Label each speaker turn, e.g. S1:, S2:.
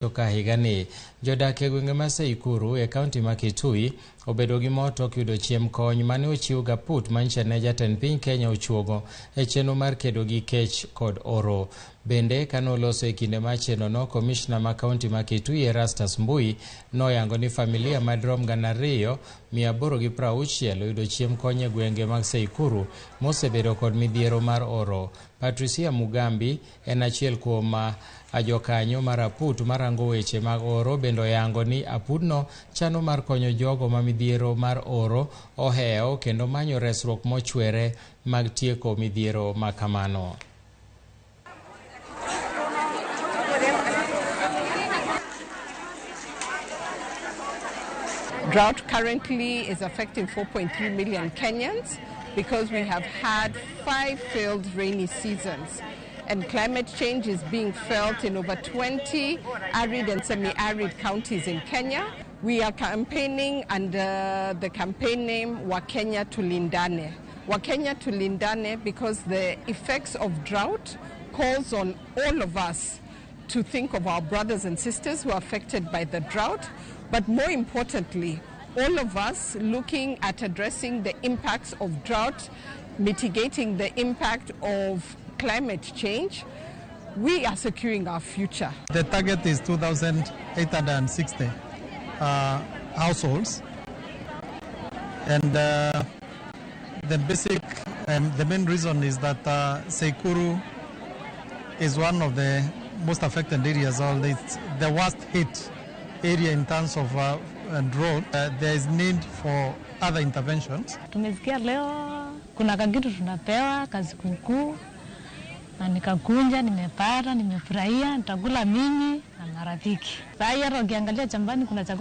S1: Toka higani, jodak e gwenge ma Seikuru e kaunti ma Kitui obedo gi mor tok yudo chiemb kony mane ochiw gi Aput manyiso ne jatend piny Kenya ochuogo e chenro mar kedo gi kech kod oro. Bende kanoloso e kinde mar chenrono, komishna ma kaunti ma Kitui Erastus Mbui noyango ni familia madrom 2,860 oyudo chiemb kony e gwenge mag Seikuru mosebedo kod midhiero mar oro. Patricia Mugambi en achiel kuom ajokanyo mar Aput marango weche mag oro, bendo yango ni Aputno chano mar konyo jogo ma midhiero mar oro oheo kendo manyo resruok mochwere mag tieko midhiero makamano.
S2: Drought currently is affecting 4.3 million Kenyans because we have had 5 failed rainy seasons. And climate change is being felt in over 20 arid and semi-arid counties in Kenya. We are campaigning under the campaign name Wakenya Tulindane. Wakenya Tulindane because the effects of drought calls on all of us to think of our brothers and sisters who are affected by the drought, but more importantly, all of us looking at addressing the impacts of drought, mitigating the impact of climate change. We are securing our future.
S3: The target is 2,860 households, and the main reason is that Seikuru is one of the most affected areas, or the worst hit area in terms of drought. There is need for other interventions.
S4: Tumesikia leo kuna kakitu tunapewa kazi kuku na nikakunja, nimepata, nimefurahia, nitakula mimi na marafiki. Sasa hata ukiangalia chambani kuna chakula